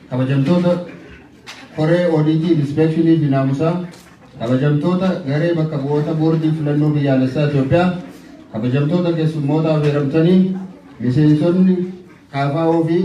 kabajamtoota koree auditii inspeekshinii fi naamusaa, kabajamtoota garee bakka bu'oota boordii filannoo biyyaalessaa Itoophiyaa, kabajamtoota keessummoota affeeramtanii, miseensonni KFO fi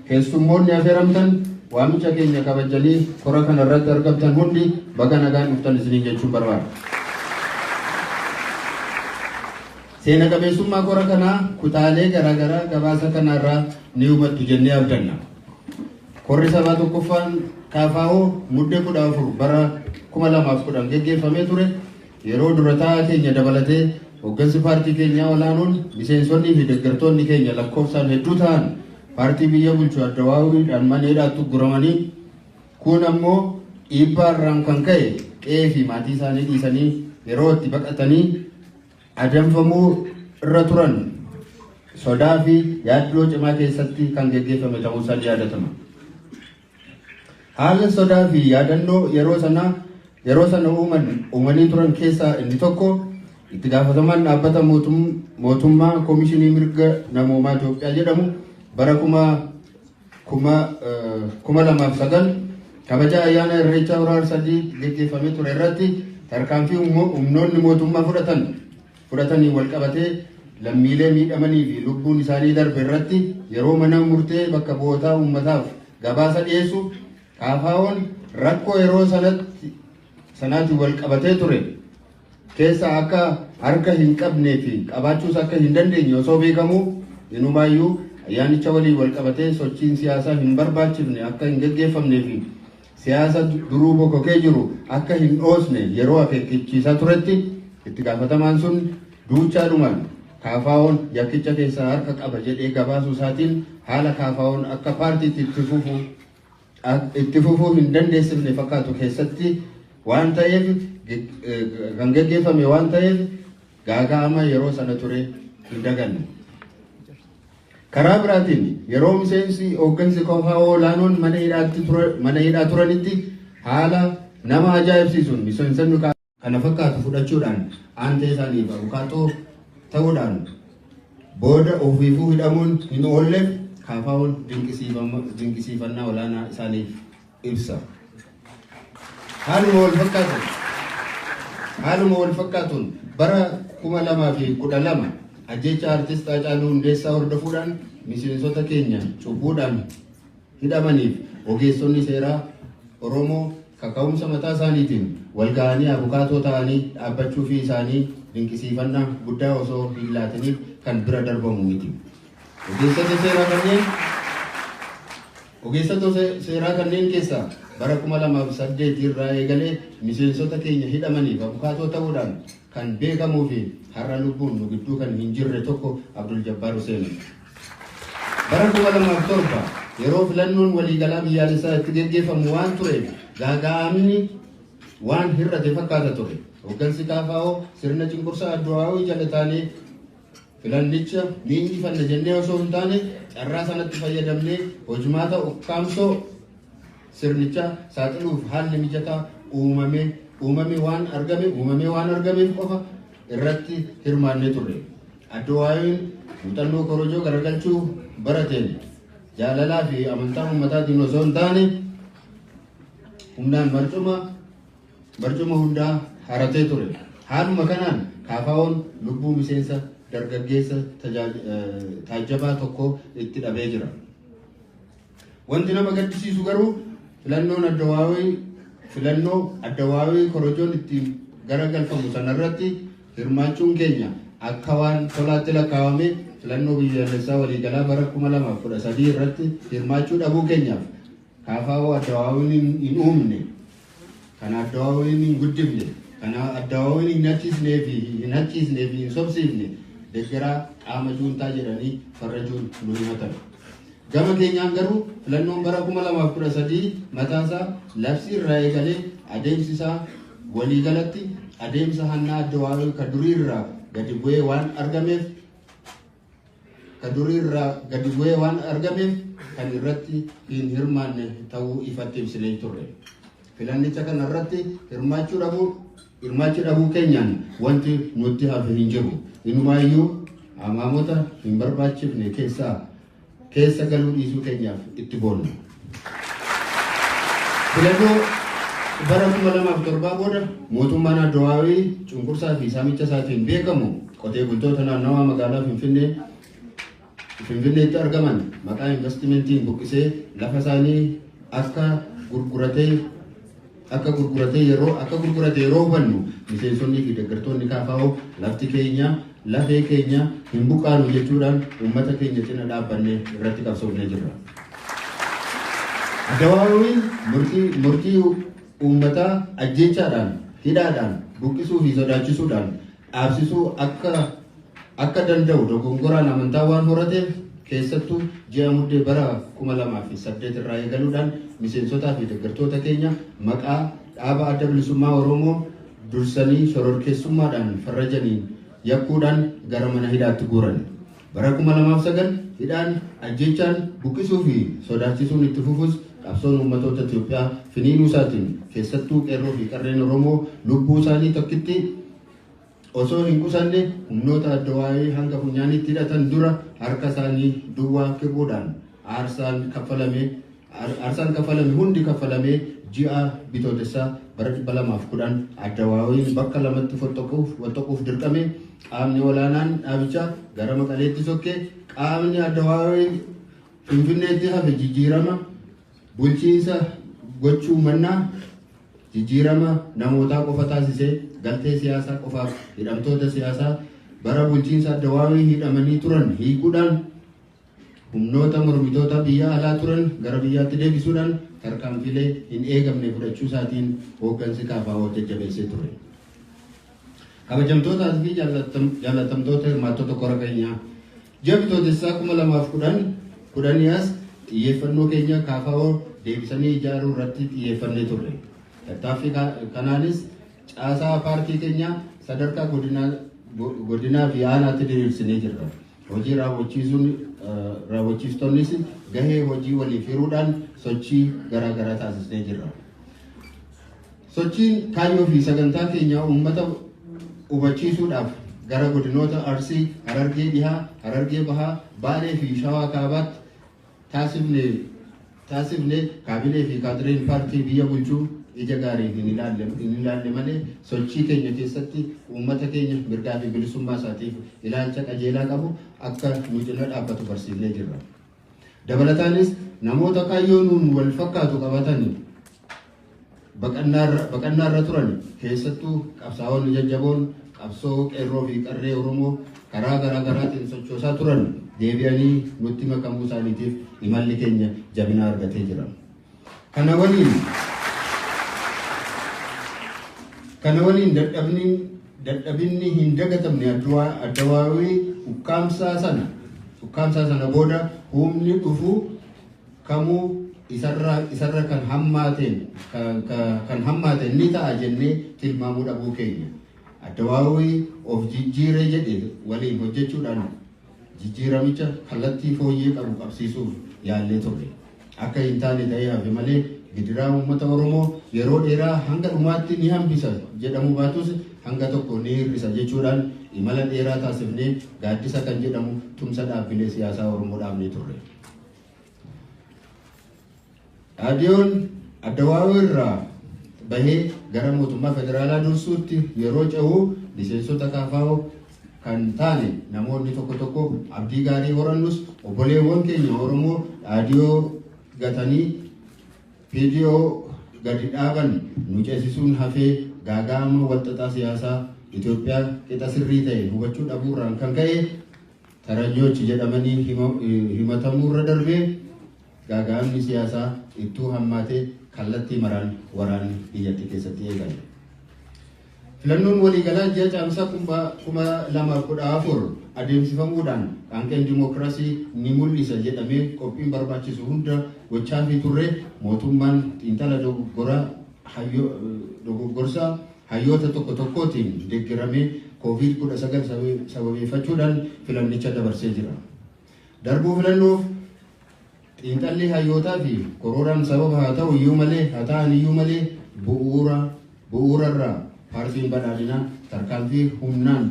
keessummoonni affeeramtan waamicha keenya kabajanii kora kana irratti argamtan hundi baga nagaan dhuftan isiniin jechuun barbaada. Seena qabeessummaa kora kanaa kutaalee garaagaraa gabaasa kanarraa ni hubattu jennee abdanna. Korri sabaa tokkoffaan KFO muddee 14 bara 2010 geggeeffamee ture. Yeroo durataa keenya dabalatee hoggansi paartii keenyaa olaanoon miseensonnii fi deeggartoonni keenya lakkoofsaan hedduu ta'an paartii biyya bulchu Addawaawwiidhaan maneedhaatti guramanii kun ammoo dhiibbaa irraan kan ka'e qe'ee fi maatii isaanii dhiisanii yeroo itti baqatanii adamfamuu irra turan sodaa fi yaaddoo cimaa keessatti kan geggeeffame ta'uu isaa yaadatama. Haala sodaa fi yaadannoo yeroo sana uumanii turan keessaa inni tokko itti gaafatamaan dhaabbata mootummaa Koomishinii Mirga Namoomaa Itoophiyaa jedhamu bara 2009 kabaja ayyaana Irreechaa Hora Arsadii geggeeffamee ture irratti tarkaanfii humnoonni mootummaa fudhatanii wal qabatee lammiilee miidhamanii fi lubbuun isaanii darbe irratti yeroo mana murtee bakka bu'ootaa uummataaf gabaasa dhiyeessu KFO'n rakkoo yeroo sanaatti wal qabatee ture keessa akka harka hin qabnee fi qabaachuus akka hin dandeenye osoo beekamuu inumaayyuu ayyaanicha waliin wal qabatee sochiin siyaasaa hin barbaachifne akka hin geggeeffamnee fi siyaasa duruu bokkokee jiru akka hin dhoosne yeroo akeekkachiisaa turetti itti gaafatamaan sun duuchaadhumaan KFO'n yakkicha keessaa harka qaba jedhee gabaasuu isaatiin haala KFO'n akka paartiitti itti fufuu hin dandeessifne fakkaatu keessatti waan ta'eef kan geggeeffame waan ta'eef gaaga'ama yeroo sana ture hin daganne. Karaa biraatiin yeroo miseensi hooggansi KFO olaanoon mana hidhaa turanitti haala nama ajaa'ibsiisuun miseensonni kana fakkaatu fudhachuudhaan aantee isaaniif abukaatoo ta'uudhaan booda ofiifuu hidhamuun hin oolleef KFO'n dinqisiifannaa olaanaa isaaniif ibsa. Haaluma wal fakkaatuun bara 2012 ajjecha artist Haacaaluu Hundeessaa hordofuudhaan miseensota keenya cubbuudhaan hidhamaniif ogeessonni seeraa Oromoo kaka'umsa mataa isaaniitiin wal ga'anii abukaatoo ta'anii dhaabbachuu fi isaanii dinqisiifannaa guddaa osoo hin laatiniif kan bira darbamu miti. Ogeessota seeraa kanneen keessaa bara 2008 irraa eegalee miseensota keenya hidhamaniif abukaatoo ta'uudhaan kan beekamuu fi har'a lubbuun nu gidduu kan hin jirre tokko Abdul Jabbaar Hussein. Bara 2007 yeroo filannoon waliigalaa biyyaalessaa itti geggeeffamu waan tureef gaaga'amni waan hir'ate fakkaata ture. Hoggansi KFO sirna cunqursaa Addawaawwii jala taanee filannicha ni injifanna jennee osoo hin taane carraa sanatti fayyadamnee hojimaata ukkaamsoo sirnicha saaxiluuf haalli mijataa uumame waan argameef qofa irratti hirmaannee turre. Addawaawwiin muuxannoo korojoo garagalchuu barateen jaalalaa fi amantaa uummataatiin osoo hin taane humnaan barcuma hundaa haratee ture. Haaluma kanaan KFO'n lubbuu miseensa dargaggeessa taajjabaa tokko itti dhabee jira. Wanti nama gaddisiisu garuu filannoo Addawaawwii korojoon ittiin garagalfamu sanarratti hirmaachuun keenya akka waan tolaatti lakkaawame filannoo biyyaalessaa waliigalaa bara 2013 irratti hirmaachuu dhabuu keenyaaf KFO Addawaawwiin hin uumne, kan Addawaawwiin hin guddifne, kan Addawaawwiin hin hachiisnee fi hin sobsiifne deeggaraa qaama juuntaa jedhanii farrajuun nu himatan. Gama keenyaan garuu filannoon bara 2013 mataasaa labsii irraa eegalee adeemsi isaa waliigalatti adeemsa hannaa Addawaawwii ka durii irraa gadi bu'ee waan argameef kan irratti hin hirmaanne ta'uu ifatti ibsinee turre. Filannicha kana irratti hirmaachuu dhabuu keenyaan wanti nutti hafe hin jiru. Inumaayyuu amaamota hin barbaachifne keessa galuu dhiisuu keenyaaf itti boonna. Filannoo bara 2007 booda mootummaan Addawaawii cunqursaa fi saamicha isaatiin beekamu qotee bultoota naannawaa magaalaa Finfinneetti argaman maqaa investimentiin buqqisee lafa isaanii akka gurgurate yeroo hubannu miseensonnii fi deeggartoonni KFO lafti keenya lafee keenya hin buqqaanu jechuudhaan uummata keenya cina dhaabbannee irratti qabsoofnee jirra. Addawaawiin murtii uummataa ajjeechaadhaan, hidhaadhaan, buqqisuu fi sodaachisuudhaan dhaabsisuu akka danda'u dogongoraan amantaa waan horateef keessattuu ji'a muddee bara 2008 irraa eegaluudhaan miseensotaa fi deeggartoota keenya maqaa dhaaba adda bilisummaa Oromoo dursanii shororkeessummaadhaan farrajaniin yakkuudhaan gara mana hidhaatti guuran. Bara 2009 hidhaan ajjeechaan buqqisuu fi sodaachisuun itti fufus qabsoon uummatoota Itoophiyaa finiinuu isaatiin keessattuu qeerroo fi qarreen Oromoo lubbuu isaanii tokkitti osoo hin qusanne humnoota Addawaawii hanga funyaanitti hidhatan dura harka isaanii duwwaa kibuudhaan aarsaan kafalame hundi kafalamee ji'a bitootessaa bara 2010 Addawaawiin bakka lamatti foxxoquuf dirqame qaamni olaanaan dhaabichaa gara Maqaleetti sokkee qaamni Addawaawii Finfinneetti hafe jijjiirama bulchiinsa gochuu mannaa jijjiirama namootaa qofa taasisee galtee siyaasaa qofaaf hidhamtoota siyaasaa bara bulchiinsa Addawaawii hidhamanii turan hiikuudhaan humnoota mormitoota biyya alaa turan gara biyyaatti deebisuudhaan tarkaanfilee hin eegamne fudhachuu isaatiin hooggansi KFO jajjabeessee ture. Kabajamtootaa fi jaallatamtoota hirmaattota kora keenyaa ji'a bitootessaa 2010 as xiyyeeffannoo keenya KFO deebisanii ijaaruu irratti xiyyeeffannee turre. Tattaaffii kanaanis caasaa paartii keenyaa sadarkaa godinaa fi aanaatti diriirsinee jirra. Hojii raawwachiistonnis gahee hojii waliif hiruudhaan sochii garaagaraa taasisnee jirra. Sochiin kaayyoo fi sagantaa keenyaa uummata hubachiisuudhaaf gara godinoota Arsii, Harargee Dhihaa, Harargee Bahaa, Baalee fi Shawaa Kaabaatti taasifne kaabilee fi kaadireen paartii biyya bulchuu ija gaarii hin ilaalle malee sochii keenya keessatti uummata keenya mirgaa fi bilisummaa isaatiif ilaalcha qajeelaa qabu akka nu cina dhaabbatu barsiifnee jirra. Dabalataanis namoota kaayyoo nuun wal fakkaatu qabatan baqannaarra turan keessattuu qabsaa'onni jajjaboon qabsoo qeerroo fi qarree Oromoo karaa garaagaraatiin sochoosaa turan deebi'anii nutti makamuu isaaniitiif imalli keenya jabina argatee jira. Kana waliin dadhabinni hin dagatamne Addawaawii ukkaamsaa sana booda humni dhufu kamuu isarra kan hammaate ni ta'a jennee tilmaamuu dhabuu keenya. Addawaawii of jijjiiree jedhe waliin hojjechuudhaan jijjiiramicha kallattii fooyyee qabu qabsiisuuf yaallee turre. Akka hin taane ta'ee hafe malee gidiraa uummata Oromoo yeroo dheeraa hanga dhumaatti ni hambisa jedhamu baatus hanga tokko ni hir'isa jechuudhaan imala dheeraa taasifnee gaaddisa kan jedhamu tumsa dhaabbilee siyaasaa Oromoo dhaabnee turre. Raadiyoon Addawaawii irraa bahee gara mootummaa federaalaa dursuutti yeroo ce'u miseensota KFO kan taane namoonni tokko abdii gaarii horannus obboleewwan keenya Oromoo raadiyoo gatanii viidiyoo gadi dhaaban nu ceesisuun hafee gaaga'ama walxaxaa siyaasaa Itoophiyaa qixa sirrii ta'e hubachuu dhabuurraan kan ka'e taranyochi jedhamanii himatamuurra darbee gaaga'amni siyaasaa ittuu hammaatee kallattii maraan waraanni biyyattii keessatti eegale. Filannoon waliigalaa ji'a caamsaa 2014 adeemsifamuudhaan qaanqeen dimookiraasii ni mul'isa jedhamee qophiin barbaachisu hunda gochaa fi turre mootummaan xiinxala dogoggorsaa hayyoota tokkotiin deeggaramee COVID-19 sababeeffachuudhaan filannicha dabarsee jira. Darbuu filannoof xiinxalli hayyootaa fi korooraan sababa haa ta'an iyyuu malee bu'uurarraa paartiin badhaadhinaa tarkaanfii humnaan